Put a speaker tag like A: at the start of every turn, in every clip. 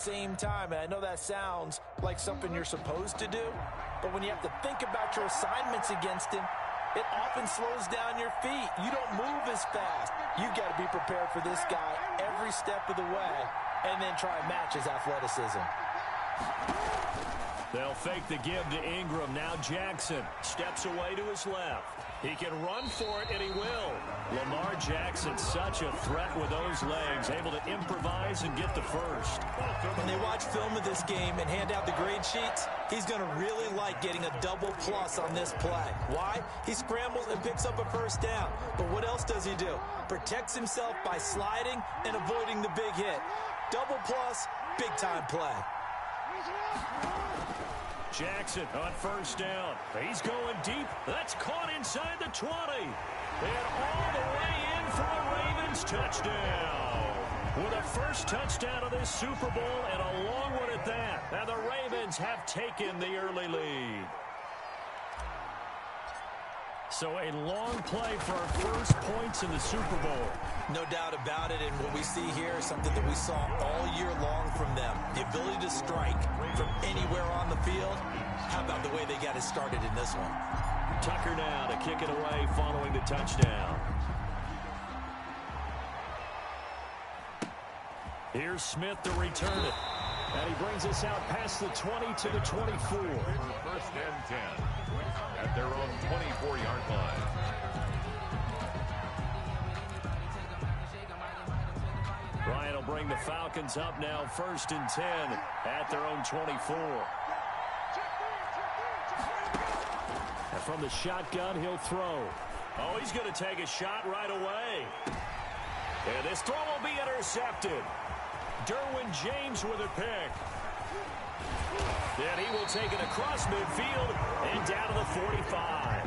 A: Same time, and I know that sounds like something you're supposed to do, but when you have to think about your assignments against him, it often slows down your feet. You don't move as fast. You've got to be prepared for this guy every step of the way and then try and match his athleticism.
B: They'll fake the give to Ingram. Now Jackson steps away to his left. He can run for it, and he will. Lamar Jackson, such a threat with those legs, able to improvise and get the first.
A: When they watch film of this game and hand out the grade sheets, he's going to really like getting a double plus on this play. Why? He scrambles and picks up a first down. But what else does he do? Protects himself by sliding and avoiding the big hit. Double plus, big-time play.
B: Jackson on first down. He's going deep. That's caught inside the 20. And all the way in for a Ravens touchdown. With a first touchdown of this Super Bowl and a long one at that. And the Ravens have taken the early lead. So a long play for our first points in the Super Bowl.
A: No doubt about it, and what we see here is something that we saw all year long from them. The ability to strike from anywhere on the field. How about the way they got it started in this one?
B: Tucker now to kick it away following the touchdown. Here's Smith to return it. And he brings us out past the 20 to the 24.
C: First and 10 at their own 24-yard line.
B: Bryant will bring the Falcons up now, first and 10 at their own 24. And from the shotgun, he'll throw. Oh, he's going to take a shot right away. And this throw will be intercepted. Derwin James with a pick. And he will take it across midfield and down to the 45.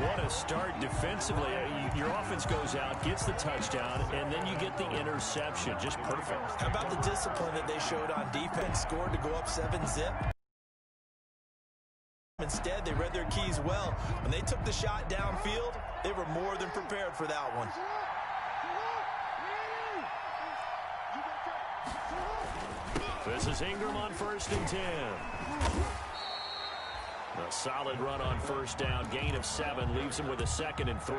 B: What a start defensively. Your offense goes out, gets the touchdown, and then you get the interception. Just perfect.
A: How about the discipline that they showed on defense? Scored to go up 7-zip. Instead, they read their keys well. When they took the shot downfield, they were more than prepared for that one.
B: This is Ingram on first and 10. A solid run on first down. Gain of 7 leaves him with a 2nd and 3.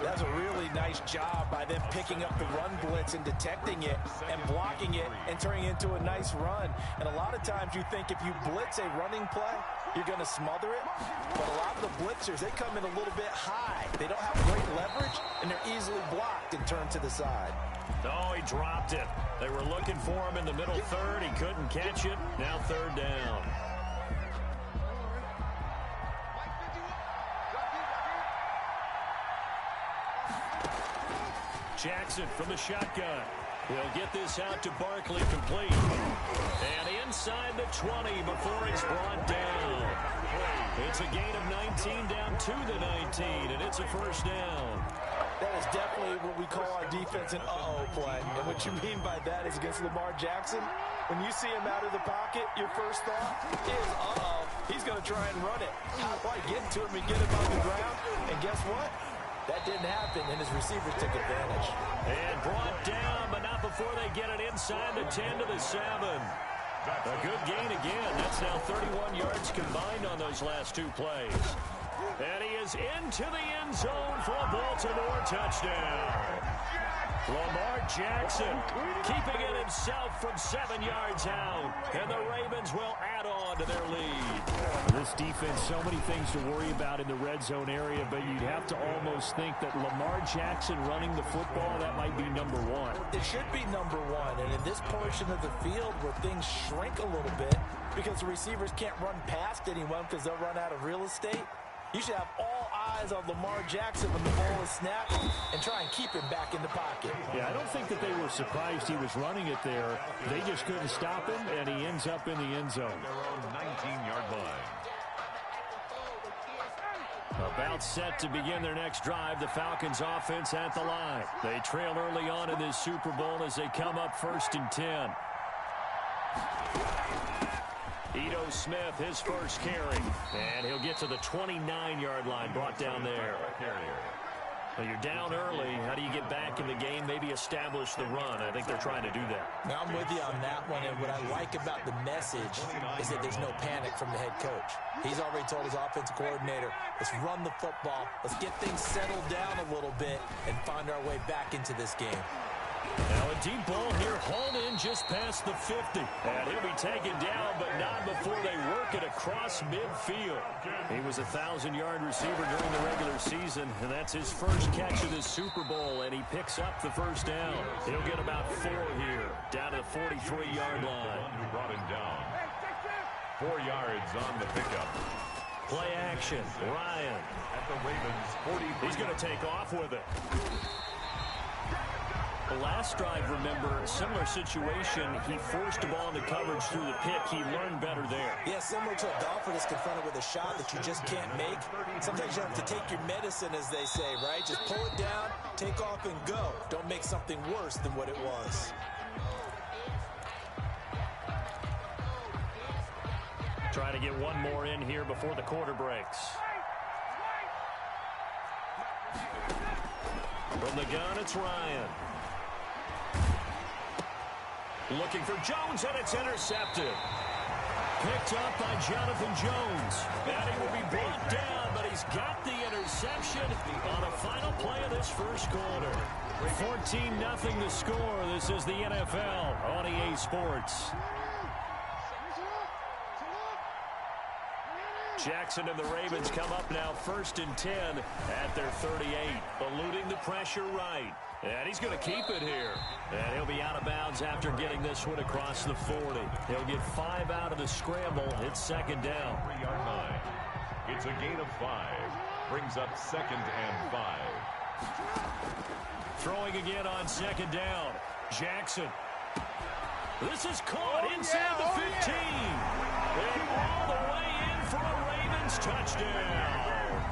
A: That's a really nice job by them picking up the run blitz and detecting it and blocking it and turning it into a nice run. And a lot of times you think if you blitz a running play, you're going to smother it. But a lot of the blitzers, they come in a little bit high. They don't have great leverage, and they're easily blocked and turned to the side.
B: Oh, he dropped it. They were looking for him in the middle third. He couldn't catch it. Now third down. Jackson from the shotgun. He'll get this out to Barkley, complete. And inside the 20 before he's brought down. It's a gain of 19 down to the 19, and it's a first down.
A: That is definitely what we call our defense an uh-oh play. And what you mean by that is against Lamar Jackson, when you see him out of the pocket, your first thought is, uh-oh, he's going to try and run it. How do I get to him and get him on the ground? And guess what? That didn't happen, and his receiver took advantage.
B: And brought down, but not before they get it inside the 10 to the 7. A good gain again. That's now 31 yards combined on those last 2 plays. And he is into the end zone for a Baltimore touchdown. Lamar Jackson keeping it himself from 7 yards out. And the Ravens will add on to their lead. This defense, so many things to worry about in the red zone area, but you'd have to almost think that Lamar Jackson running the football, that might be number 1.
A: It should be number 1. And in this portion of the field where things shrink a little bit because the receivers can't run past anyone because they'll run out of real estate, you should have all eyes on Lamar Jackson when the ball is snapped and try and keep him back in the pocket.
B: Yeah, I don't think that they were surprised he was running it there. They just couldn't stop him, and he ends up in the end zone.
C: Their own 19-yard line.
B: About set to begin their next drive, the Falcons offense at the line. They trail early on in this Super Bowl as they come up first and 10. Ito Smith, his first carry. And he'll get to the 29-yard line, brought down there. Well, you're down early. How do you get back in the game, maybe establish the run? I think they're trying to do that.
A: Now, I'm with you on that one, and what I like about the message is that there's no panic from the head coach. He's already told his offensive coordinator, let's run the football, let's get things settled down a little bit and find our way back into this game.
B: Now a deep ball here, hauled in just past the 50. And he'll be taken down, but not before they work it across midfield. He was a 1,000-yard receiver during the regular season, and that's his first catch of this Super Bowl, and he picks up the first down. He'll get about 4 here, down to the 43-yard line.
C: Who brought him down. 4 yards on the pickup.
B: Play action, Ryan.
C: At the Ravens' 40.
B: He's going to take off with it. The last drive, remember, similar situation. He forced the ball into coverage through the pick. He learned better there.
A: Yeah, similar to a golfer that's confronted with a shot that you just can't make. Sometimes you have to take your medicine, as they say, right? Just pull it down, take off, and go. Don't make something worse than what it was.
B: Try to get one more in here before the quarter breaks. From the gun, it's Ryan. Looking for Jones, and it's intercepted. Picked up by Jonathan Jones. And he will be brought down, but he's got the interception on the final play of this first quarter. 14-0 the score. This is the NFL on EA Sports. Jackson and the Ravens come up now 1st and 10 at their 38. Eluding the pressure right. And he's going to keep it here. And he'll be out of bounds after getting this one across the 40. He'll get 5 out of the scramble. It's 2nd down.
C: 3-yard line. It's a gain of 5. Brings up 2nd and 5.
B: Throwing again on 2nd down. Jackson. This is caught inside the 15. And all the way in for a Ravens touchdown.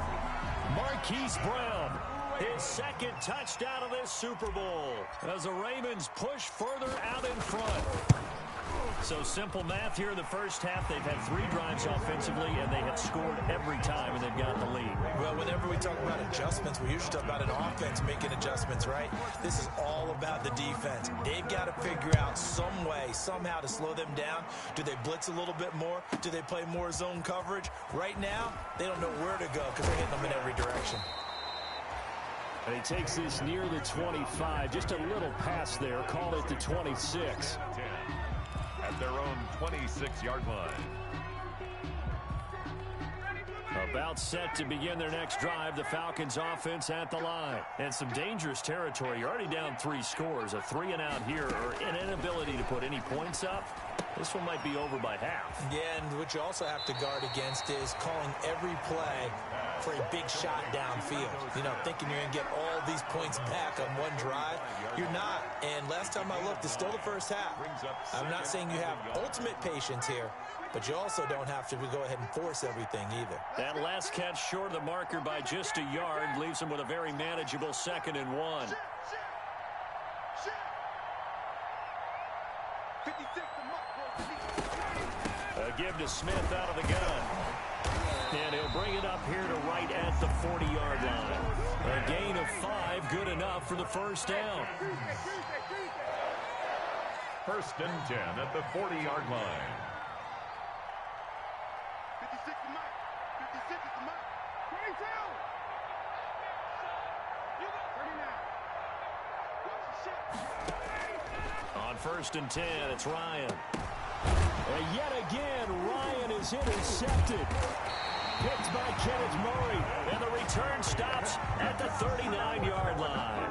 B: Marquise Brown, his 2nd touchdown of this Super Bowl as the Ravens push further out in front. So simple math here in the first half. They've had 3 drives offensively, and they have scored every time, and they've gotten the lead.
A: Well, whenever we talk about adjustments, we usually talk about an offense making adjustments, right? This is all about the defense. They've got to figure out some way, somehow to slow them down. Do they blitz a little bit more? Do they play more zone coverage? Right now, they don't know where to go because they're hitting them in every direction.
B: And he takes this near the 25, just a little pass there. Call it the 26.
C: At their own 26-yard line.
B: About set to begin their next drive. The Falcons offense at the line. And some dangerous territory. You're already down 3 scores. A 3-and-out here, or an inability to put any points up. This one might be over by half.
A: Yeah, and what you also have to guard against is calling every play for a big shot downfield. You know, thinking you're going to get all these points back on one drive. You're not. And last time I looked, it's still the first half. I'm not saying you have ultimate patience here, but you also don't have to go ahead and force everything either.
B: That last catch short of the marker by just a yard leaves him with a very manageable 2nd and 1. A give to Smith out of the gun. And he'll bring it up here to right at the 40-yard line. A gain of 5, good enough for the first down.
C: 1st and 10 at the 40-yard line.
D: 56 to Mike. 56 to Mike. 22. You got 39.
B: On 1st and 10, it's Ryan. And yet again, Ryan is intercepted. Picked by Kenneth Murray. And the return stops at the 39-yard line.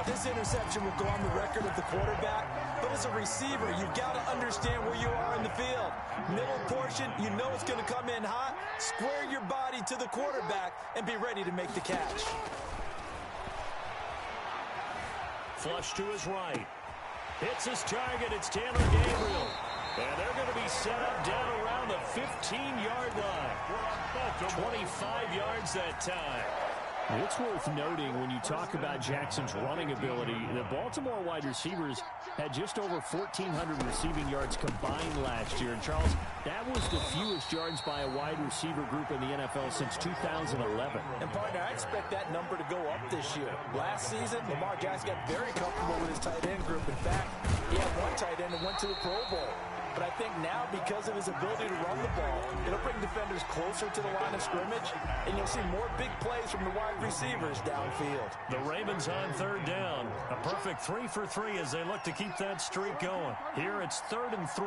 A: This interception will go on the record of the quarterback, but as a receiver, you've got to understand where you are in the field. Middle portion, you know it's going to come in hot. Square your body to the quarterback and be ready to make the catch.
B: Flush to his right. Hits his target. It's Taylor Gabriel. And they're going to be set up down around the 15-yard line. 25 yards that time.
E: It's worth noting when you talk about Jackson's running ability, the Baltimore wide receivers
B: had just over 1,400 receiving yards combined last year. And, Charles, that was the fewest yards by a wide receiver group in the NFL since 2011.
A: And, partner, I expect that number to go up this year. Last season, Lamar Jackson got very comfortable with his tight end group. In fact, he had one tight end that went to the Pro Bowl. But I think now, because of his ability to run the ball, it'll bring defenders closer to the line of scrimmage, and you'll see more big plays from the wide receivers downfield.
B: The Ravens on third down. A perfect 3 for 3 as they look to keep that streak going. Here it's 3rd and 3.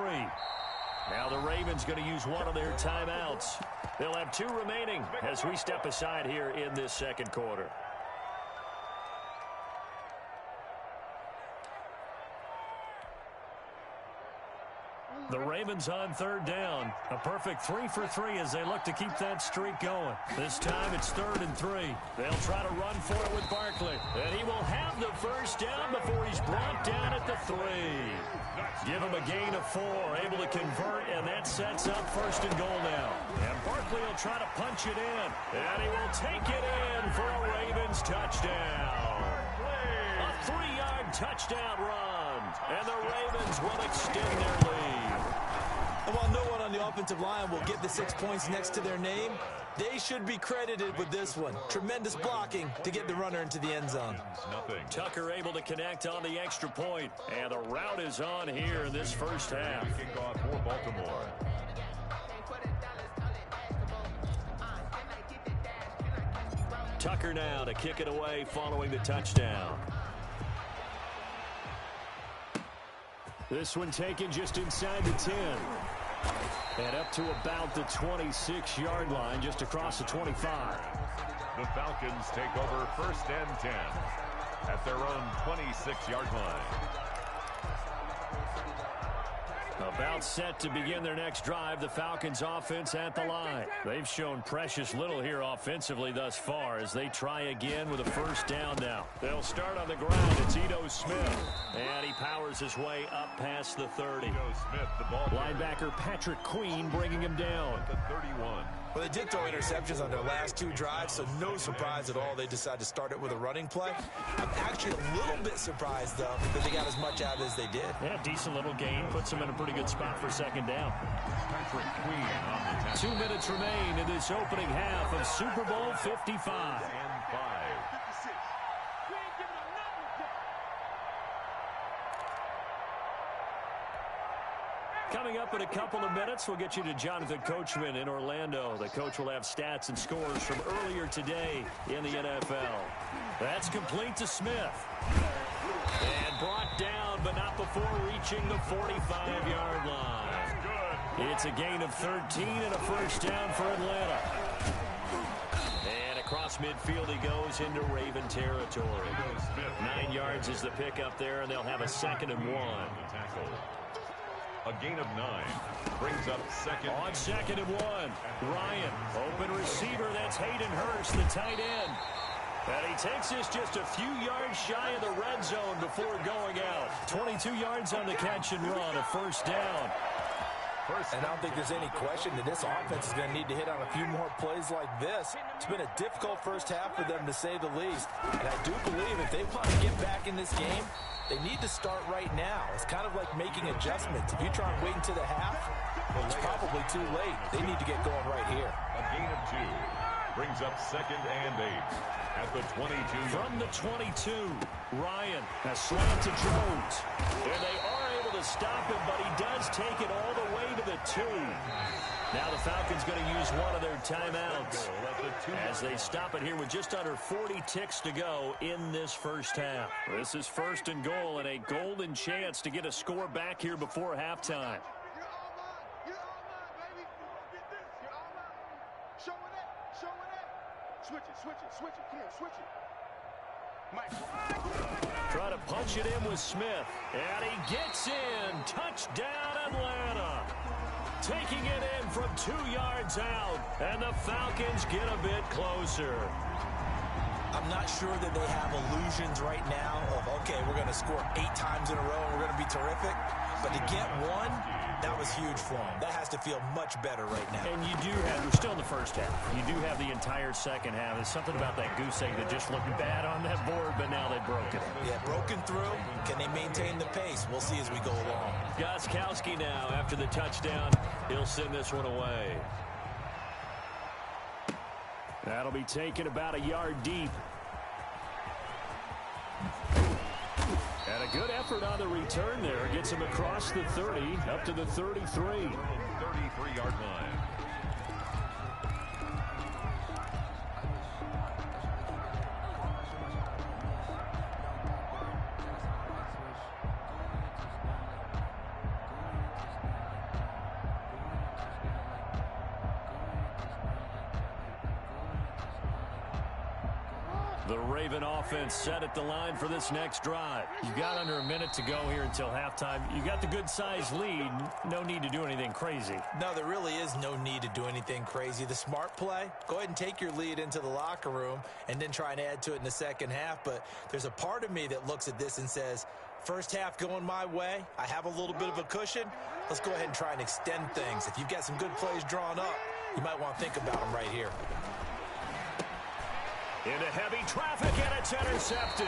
B: Now the Ravens going to use one of their timeouts. They'll have 2 remaining as we step aside here in this second quarter. The Ravens on third down. A perfect 3 for 3 as they look to keep that streak going. This time it's 3rd and 3. They'll try to run for it with Barkley. And he will have the first down before he's brought down at the 3. Give him a gain of 4, able to convert, and that sets up 1st and goal now. And Barkley will try to punch it in. And he will take it in for a Ravens touchdown. A 3-yard touchdown run. And the Ravens will extend their lead.
A: And while no one on the offensive line will get the 6 points next to their name, they should be credited with this one. Tremendous blocking to get the runner into the end zone.
B: Tucker able to connect on the extra point. And the route is on here in this first half.
C: Kickoff for Baltimore.
B: Tucker now to kick it away following the touchdown. This one taken just inside the 10. And up to about the 26-yard line, just across the 25.
C: The Falcons take over 1st and 10 at their own 26-yard line.
B: About set to begin their next drive, the Falcons offense at the line. They've shown precious little here offensively thus far as they try again with a first down now. They'll start on the ground. It's Ito Smith. And he powers his way up past the 30.
C: Ito Smith, the ball
B: linebacker Patrick Queen bringing him down.
C: At the 31.
A: Well, they did throw interceptions on their last 2 drives, so no surprise at all they decided to start it with a running play. I'm actually a little bit surprised, though, that they got as much out as they did.
B: Yeah, decent little gain. Puts them in a pretty good spot for 2nd down.
C: Patrick Queen on the tackle.
B: 2 minutes remain in this opening half of Super Bowl 55.
C: And 5.
B: Coming up in a couple of minutes, we'll get you to Jonathan Coachman in Orlando. The coach will have stats and scores from earlier today in the NFL. That's complete to Smith. And brought down, but not before reaching the 45-yard line. It's a gain of 13 and a first down for Atlanta. And across midfield he goes into Raven territory. 9 yards is the pickup there, and they'll have a 2nd and 1.
C: A gain of 9 brings up 2nd.
B: On 2nd and 1, Ryan, open receiver, that's Hayden Hurst, the tight end. And he takes this just a few yards shy of the red zone before going out. 22 yards on the catch and run, a first down.
A: And I don't think there's any question that this offense is going to need to hit on a few more plays like this. It's been a difficult first half for them, to say the least. And I do believe if they want to get back in this game, they need to start right now. It's kind of like making adjustments. If you try and wait until the half, it's probably too late. They need to get going right here.
C: A gain of 2 brings up 2nd and 8 at the 22.
B: From the 22, Ryan, a slant to Jones. And they are able to stop him, but he does take it all the way to the 2. Now the Falcons going to use one of their timeouts as they stop it here with just under 40 ticks to go in this first half. This is 1st and goal and a golden chance to get a score back here before halftime.
D: Switch it. Come on, switch it.
B: Try to punch it in with Smith. And he gets in. Touchdown, Atlanta. Taking it in from 2 yards out. And the Falcons get a bit closer.
A: I'm not sure that they have illusions right now of, okay, we're going to score 8 times in a row and we're going to be terrific. But to get one, That was huge for him. That has to feel much better right now.
B: And you do have, we're still in the first half. You do have the entire second half. There's something about that goose egg that just looked bad on that board, but now they've broken it.
A: Yeah, broken through. Can they maintain the pace? We'll see as we go along.
B: Gostkowski now, after the touchdown, he'll send this one away. That'll be taken about a yard deep. And a good effort on the return there. Gets him across the 30, up to the 33.
C: 33-yard line.
B: The Raven offense set at the line for this next drive. You got under a minute to go here until halftime. You got the good-sized lead. No need to do anything crazy.
A: No, there really is no need to do anything crazy. The smart play, go ahead and take your lead into the locker room and then try and add to it in the second half. But there's a part of me that looks at this and says, first half going my way, I have a little bit of a cushion. Let's go ahead and try and extend things. If you've got some good plays drawn up, you might want to think about them right here.
B: Into heavy traffic, and it's intercepted.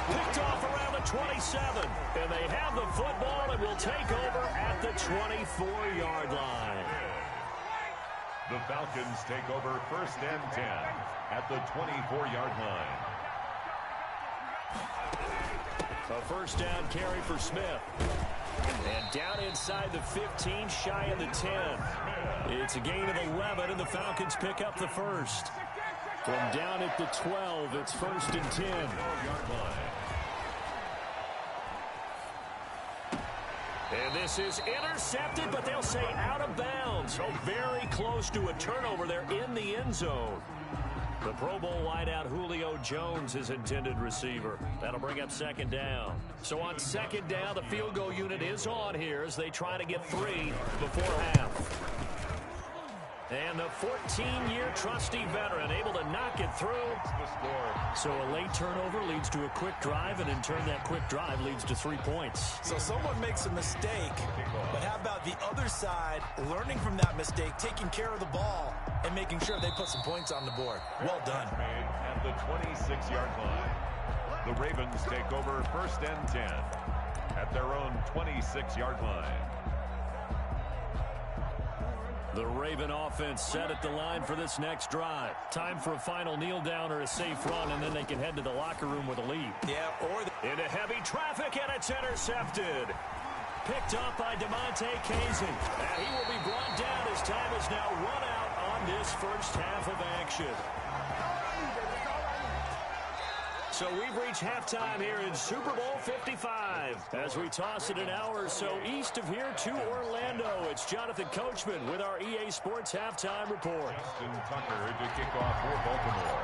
B: Picked off around the 27. And they have the football and will take over at the 24-yard line.
C: The Falcons take over first and 10 at the 24-yard line.
B: A first down carry for Smith. And down inside the 15, shy of the 10. It's a gain of 11, and the Falcons pick up the first. From down at the 12, it's first and 10. And this is intercepted, but they'll say out of bounds. So very close to a turnover there in the end zone. The Pro Bowl wideout Julio Jones is intended receiver. That'll bring up second down. So on second down, the field goal unit is on here as they try to get 3 before half. And the 14-year trusty veteran able to knock it through. So a late turnover leads to a quick drive, and in turn that quick drive leads to 3 points.
A: So someone makes a mistake, but how about the other side learning from that mistake, taking care of the ball, and making sure they put some points on the board? Well done.
C: At the 26-yard line. The Ravens take over first and 10 at their own 26-yard line.
B: The Raven offense set at the line for this next drive. Time for a final kneel down or a safe run, and then they can head to the locker room with a lead.
A: Yeah, or
B: into heavy traffic, and it's intercepted. Picked up by DeMonte Casey. And he will be brought down as time is now run out on this first half of action. So we've reached halftime here in Super Bowl 55. As we toss it an hour or so east of here to Orlando, it's Jonathan Coachman with our EA Sports Halftime Report.
C: Justin Tucker to kick off for Baltimore.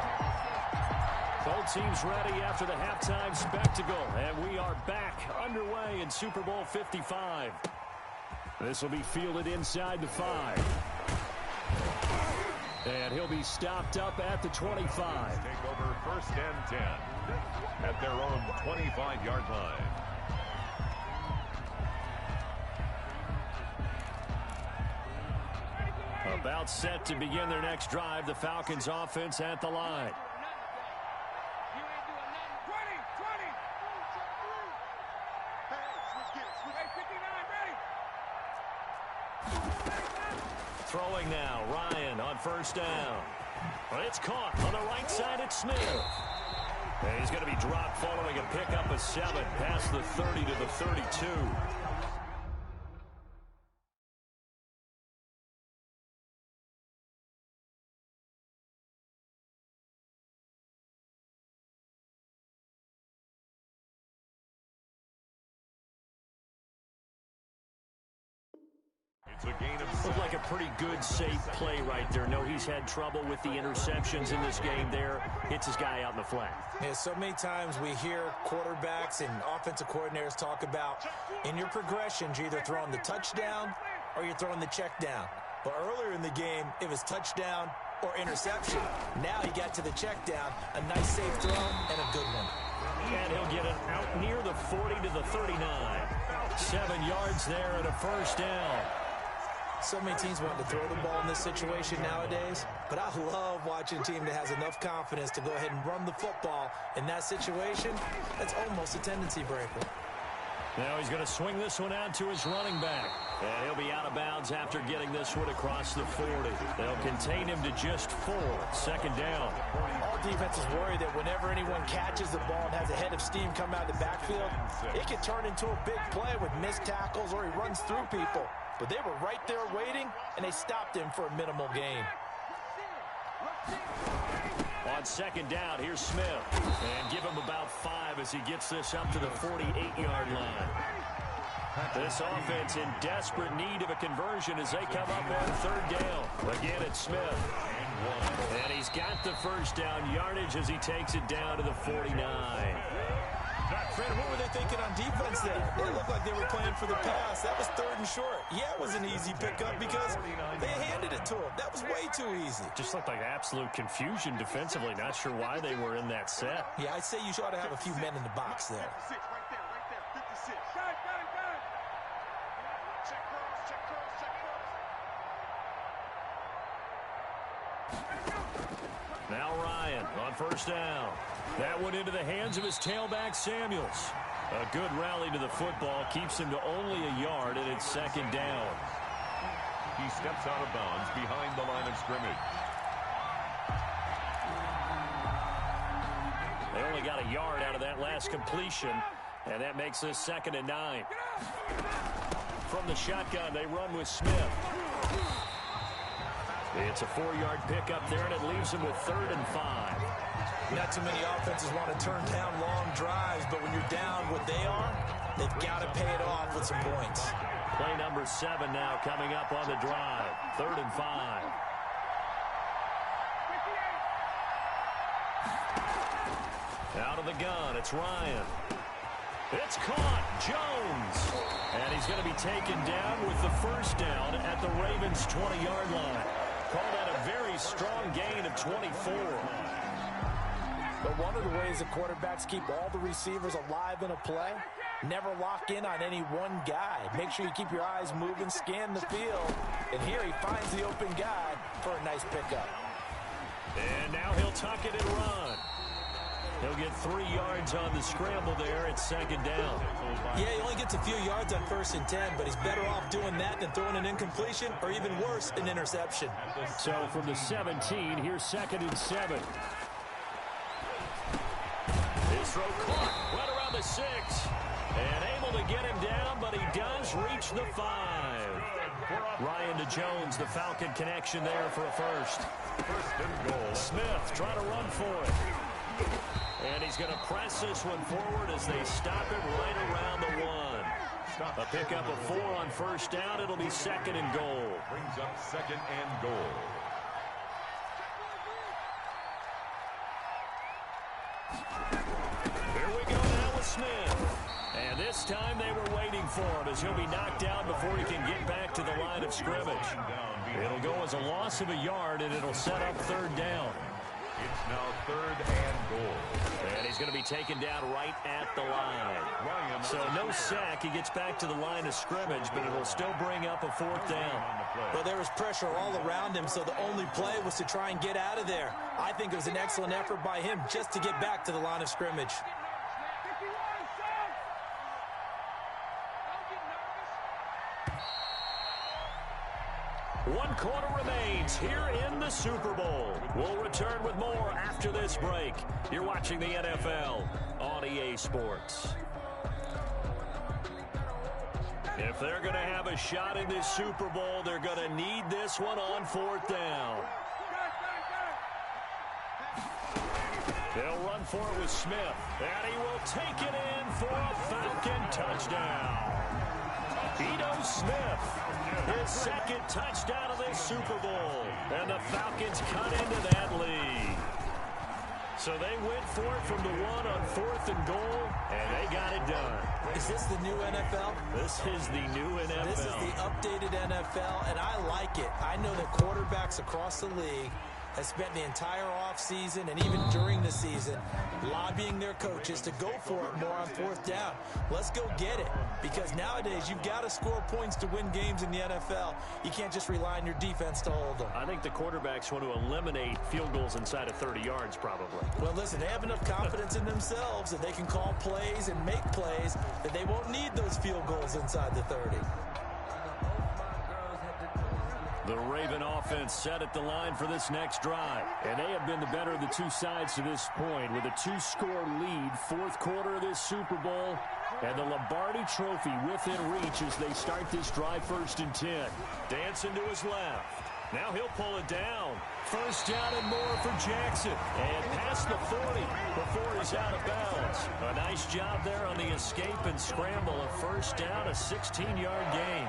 B: Both teams ready after the halftime spectacle, and we are back underway in Super Bowl 55. This will be fielded inside the 5. And he'll be stopped up at the 25.
C: Take over first and 10 at their own 25-yard line.
B: About set to begin their next drive, the Falcons offense at the line. Throwing now, Ryan on first down. But it's caught on the right side at Smith. And he's going to be dropped following a pickup of 7 past the 30 to the 32.
C: It's a gain of 6.
B: Looked like a pretty good, safe play right there. No, he's had trouble with the interceptions in this game there. Hits his guy out in the flat.
A: Yeah, so many times we hear quarterbacks and offensive coordinators talk about in your progressions, you're either throwing the touchdown or you're throwing the check down. But earlier in the game, it was touchdown or interception. Now he got to the check down, a nice safe throw and a good one.
B: And he'll get it out near the 40 to the 39. 7 yards there and a first down.
A: So many teams want to throw the ball in this situation nowadays, but I love watching a team that has enough confidence to go ahead and run the football. In that situation, that's almost a tendency breaker.
B: Now he's going to swing this one out to his running back. And he'll be out of bounds after getting this one across the 40. They'll contain him to just 4. Second down.
A: All defenses worry that whenever anyone catches the ball and has a head of steam come out of the backfield, it can turn into a big play with missed tackles or he runs through people. But they were right there waiting, and they stopped him for a minimal gain.
B: On second down, here's Smith. And give him about 5 as he gets this up to the 48-yard line. This offense in desperate need of a conversion as they come up on third down. Again, it's Smith. And he's got the first down yardage as he takes it down to the 49.
A: Fred, what were they thinking on defense there? It looked like they were playing for the pass. That was 3rd and short. Yeah, it was an easy pickup because they handed it to him. That was way too easy.
B: Just looked like absolute confusion defensively. Not sure why they were in that set.
A: Yeah, I'd say you ought to have a few men in the box there.
D: 56 right there, 56. Got it. Check cross, check cross, check cross.
B: Now Ryan on first down. That went into the hands of his tailback, Samuels. A good rally to the football keeps him to only a yard, and it's second down.
C: He steps out of bounds behind the line of scrimmage.
B: They only got a yard out of that last completion, and that makes this 2nd and 9. From the shotgun, they run with Smith. It's a 4-yard pickup there, and it leaves him with 3rd and 5.
A: Not too many offenses want to turn down long drives, but when you're down what they are, they've got to pay it off with some points.
B: Play number 7 now coming up on the drive. 3rd and 5. Out of the gun, it's Ryan. It's caught, Jones. And he's going to be taken down with the first down at the Ravens' 20-yard line. Call that a very strong gain of 24.
A: But one of the ways the quarterbacks keep all the receivers alive in a play, never lock in on any one guy. Make sure you keep your eyes moving, scan the field. And here he finds the open guy for a nice pickup.
B: And now he'll tuck it and run. He'll get 3 yards on the scramble there at second down.
A: Yeah, he only gets a few yards on 1st and 10, but he's better off doing that than throwing an incompletion or even worse, an interception.
B: So from the 17, here's 2nd and 7. His throw caught right around the 6. And able to get him down, but he does reach the 5. Ryan to Jones, the Falcon connection there for a first.
C: 1st and goal.
B: Smith trying to run for it. And he's going to press this one forward as they stop it right around the 1. A pickup of 4 on first down. It'll be 2nd and goal.
C: Brings up 2nd and goal.
B: Here we go now with Smith. And this time they were waiting for him as he'll be knocked down before he can get back to the line of scrimmage. It'll go as a loss of a yard, and it'll set up 3rd down.
C: It's now 3rd and goal.
B: And he's going to be taken down right at the line. So no sack. He gets back to the line of scrimmage, but it'll still bring up a 4th down.
A: Well, there was pressure all around him, so the only play was to try and get out of there. I think it was an excellent effort by him just to get back to the line of scrimmage.
B: One quarter remains here in the Super Bowl. We'll return with more after this break. You're watching the NFL on EA Sports. If they're going to have a shot in this Super Bowl, they're going to need this one on 4th down. They'll run for it with Smith, and he will take it in for a Falcon touchdown. Ito Smith, his 2nd touchdown of this Super Bowl. And the Falcons cut into that lead. So they went for it from the 1 on 4th and goal, and they got it done.
A: Is this the new NFL?
B: This is the new NFL.
A: This is the updated NFL, and I like it. I know that quarterbacks across the league have spent the entire offseason and even during the season lobbying their coaches to go for it more on 4th down. Let's go get it, because nowadays you've got to score points to win games in the NFL. You can't just rely on your defense to hold them.
B: I think the quarterbacks want to eliminate field goals inside of 30 yards probably.
A: Well, listen, they have enough confidence in themselves that they can call plays and make plays that they won't need those field goals inside the 30.
B: The Raven offense set at the line for this next drive. And they have been the better of the two sides to this point with a 2-score lead, 4th quarter of this Super Bowl. And the Lombardi Trophy within reach as they start this drive 1st and 10. Dancing to his left. Now he'll pull it down. 1st down and more for Jackson. And past the 40 before he's out of bounds. A nice job there on the escape and scramble. A 1st down, a 16-yard gain.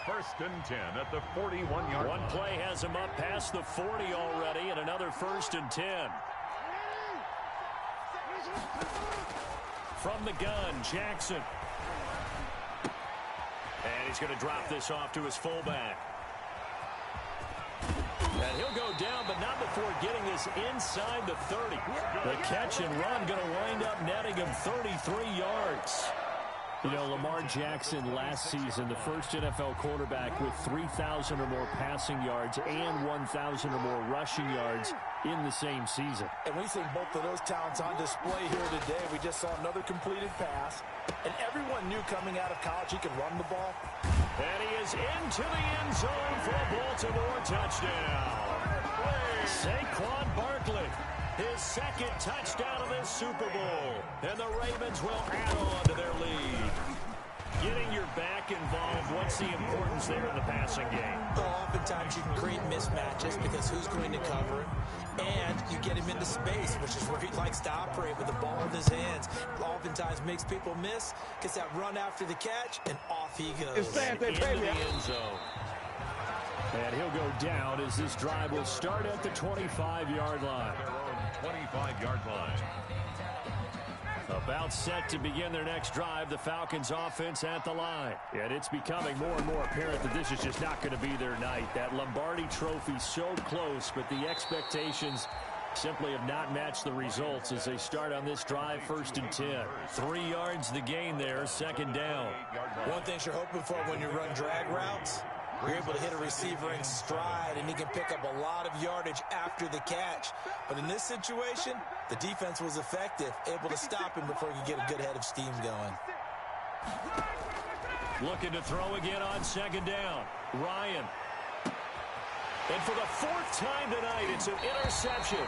C: 1st and 10 at the 41-yard line.
B: One play has him up past the 40 already, and another 1st and 10. From the gun, Jackson. And he's going to drop this off to his fullback. And he'll go down, but not before getting this inside the 30. The catch and run going to wind up netting him 33 yards. You know, Lamar Jackson last season, the first NFL quarterback with 3,000 or more passing yards and 1,000 or more rushing yards in the same season.
A: And we've seen both of those talents on display here today. We just saw another completed pass. And everyone knew coming out of college he could run the ball.
B: And he is into the end zone for a Baltimore touchdown. Saquon Barkley, his 2nd touchdown of this Super Bowl. And the Ravens will add on to their lead. Getting your back involved, what's the importance there in the passing game?
A: Well, oftentimes you can create mismatches because who's going to cover him? And you get him into space, which is where he likes to operate with the ball in his hands. Oftentimes makes people miss, gets that run after the catch, and off he goes.
B: Into the end zone. And he'll go down as this drive will start at the 25-yard line.
C: 25-yard line.
B: About set to begin their next drive, the Falcons offense at the line. And it's becoming more and more apparent that this is just not going to be their night. That Lombardi Trophy so close, but the expectations simply have not matched the results as they start on this drive 1st and 10. 3 yards the gain there, 2nd down.
A: One thing you're hoping for when you run drag routes, you're able to hit a receiver in stride, and he can pick up a lot of yardage after the catch. But in this situation, the defense was effective, able to stop him before he could get a good head of steam going.
B: Looking to throw again on 2nd down. Ryan. And for the 4th time tonight, it's an interception.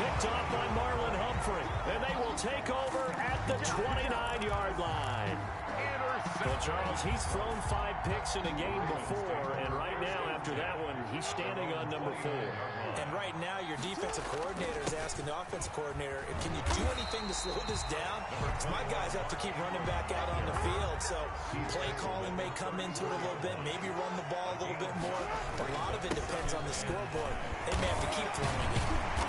B: Picked off by Marlon Humphrey. And they will take over at the 29-yard line. Well, Charles, he's thrown 5 picks in a game before, and right now, after that one, he's standing on number 4.
A: And right now, your defensive coordinator is asking the offensive coordinator, can you do anything to slow this down? Because my guys have to keep running back out on the field, so play calling may come into it a little bit, maybe run the ball a little bit more. But a lot of it depends on the scoreboard. They may have to keep throwing it.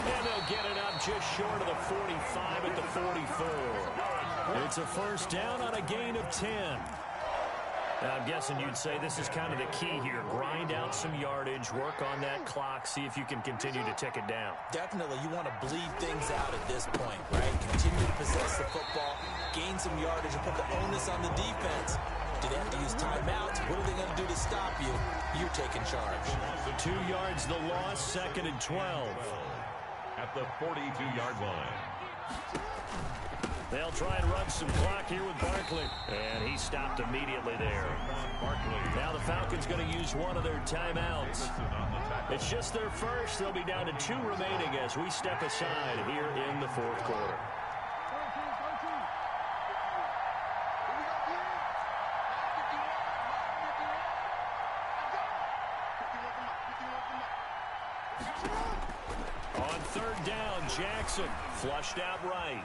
B: And they'll get it up just short of the 45 at the 44. It's a 1st down on a gain of 10. Now, I'm guessing you'd say this is kind of the key here. Grind out some yardage, work on that clock, see if you can continue to tick it down.
A: Definitely, you want to bleed things out at this point, right? Continue to possess the football, gain some yardage, and put the onus on the defense. Do they have to use timeouts? What are they going to do to stop you? You're taking charge.
B: 2 yards the loss, 2nd and 12.
C: At the 42-yard line.
B: They'll try and run some clock here with Barkley. And he stopped immediately there. Now the Falcons going to use one of their timeouts. It's just their first. They'll be down to 2 remaining as we step aside here in the 4th quarter. On 3rd down, Jackson flushed out right.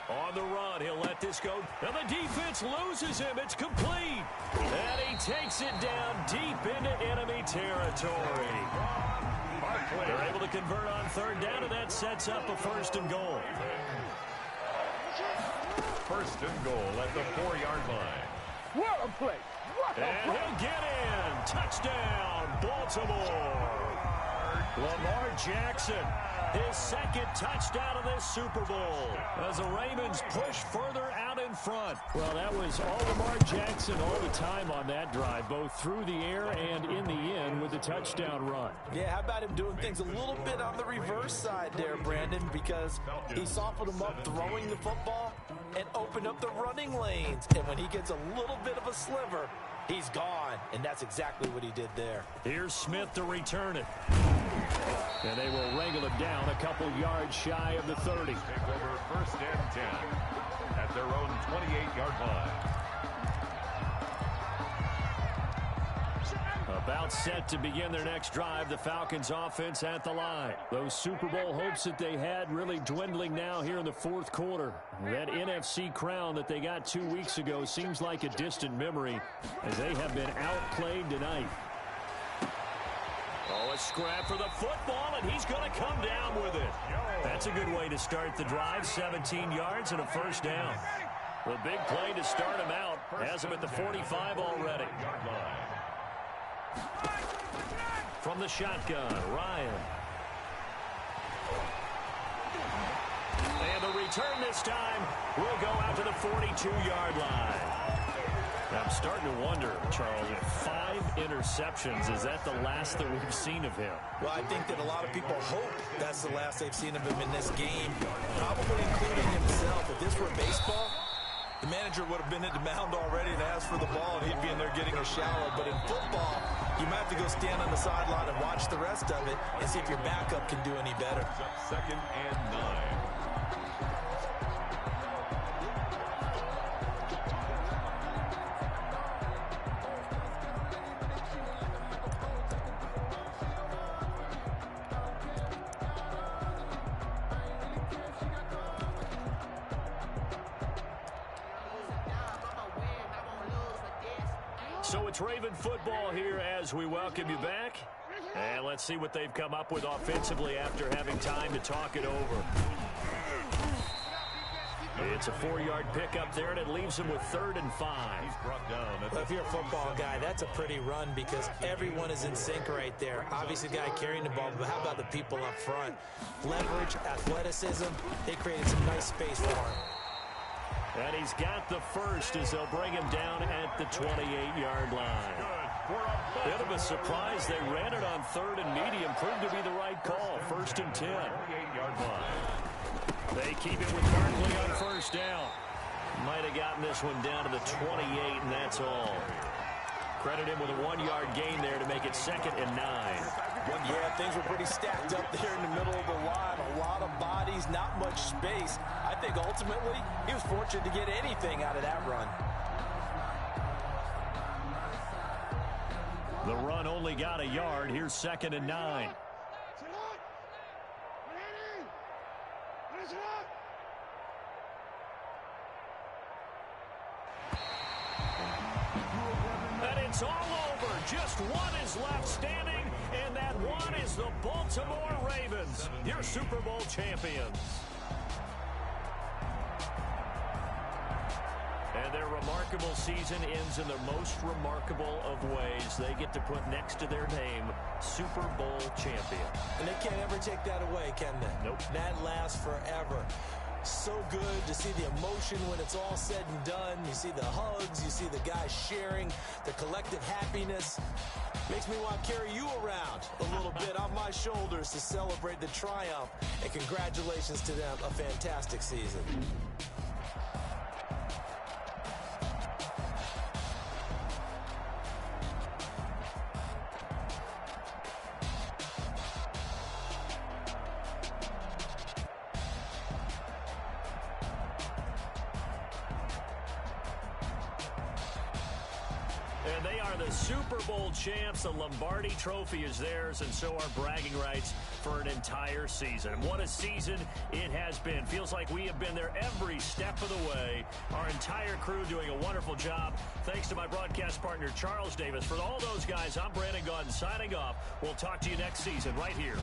B: On the run, he'll let this go. And the defense loses him. It's complete. And he takes it down deep into enemy territory. They're able to convert on 3rd down, and that sets up a 1st and goal.
C: 1st and goal at the 4-yard line.
E: What a play. What a
B: and
E: play.
B: he'll get in. Touchdown, Baltimore. Lamar Jackson, his second touchdown of this Super Bowl as the Ravens push further out in front. Well, that was all Lamar Jackson all the time on that drive, both through the air and in the end with the touchdown run.
A: Yeah, how about him doing things a little bit on the reverse side there, Brandon, because he softened him up throwing the football and opened up the running lanes. And when he gets a little bit of a sliver, he's gone, and that's exactly what he did there.
B: Here's Smith to return it. And they will wrangle it down a couple yards shy of the 30.
C: Take over first and 10 at their own 28-yard line.
B: About set to begin their next drive, the Falcons offense at the line. Those Super Bowl hopes that they had really dwindling now here in the fourth quarter. That NFC crown that they got 2 weeks ago seems like a distant memory as they have been outplayed tonight. Oh, a scrap for the football, and he's going to come down with it. That's a good way to start the drive, 17 yards and a first down. The big play to start him out has him at the 45 already. From the shotgun, Ryan. And the return this time will go out to the 42-yard line. I'm starting to wonder, Charles, if 5 interceptions, is that the last that we've seen of him?
A: Well, I think that a lot of people hope that's the last they've seen of him in this game, probably including himself. If this were baseball, the manager would have been at the mound already and asked for the ball, and he'd be in there getting a shower. But in football, you might have to go stand on the sideline and watch the rest of it and see if your backup can do any better.
C: Second and 9.
B: So it's Raven football here as we welcome you back. And let's see what they've come up with offensively after having time to talk it over. It's a 4-yard pickup there, and it leaves them with 3rd and 5.
A: Well, if you're a football guy, that's a pretty run because everyone is in sync right there. Obviously, the guy carrying the ball, but how about the people up front? Leverage, athleticism, they created some nice space for him.
B: And he's got the first as they'll bring him down at the 28-yard line. Bit of a surprise. They ran it on 3rd and medium. Proved to be the right call. 1st and 10.
C: 28-yard line.
B: They keep it with Barkley on first down. Might have gotten this one down to the 28, and that's all. Credit him with a 1-yard gain there to make it 2nd and 9.
A: Yeah, things were pretty stacked up there in the middle of the line. A lot of bodies, not much space. I think ultimately he was fortunate to get anything out of that run.
B: The run only got a yard. Here's 2nd and 9. And it's all over. Just one is left standing, and that one is the Baltimore Ravens, your Super Bowl champions. And their remarkable season ends in the most remarkable of ways. They get to put next to their name, Super Bowl champion.
A: And they can't ever take that away, can they?
B: Nope.
A: That lasts forever. So good to see the emotion when it's all said and done. You see the hugs, you see the guys sharing, the collective happiness. Makes me want to carry you around a little bit on my shoulders to celebrate the triumph. And congratulations to them, a fantastic season.
B: And they are the Super Bowl champs. The Lombardi Trophy is theirs, and so are bragging rights for an entire season. And what a season it has been. Feels like we have been there every step of the way. Our entire crew doing a wonderful job. Thanks to my broadcast partner, Charles Davis. For all those guys, I'm Brandon Gaudin signing off. We'll talk to you next season right here.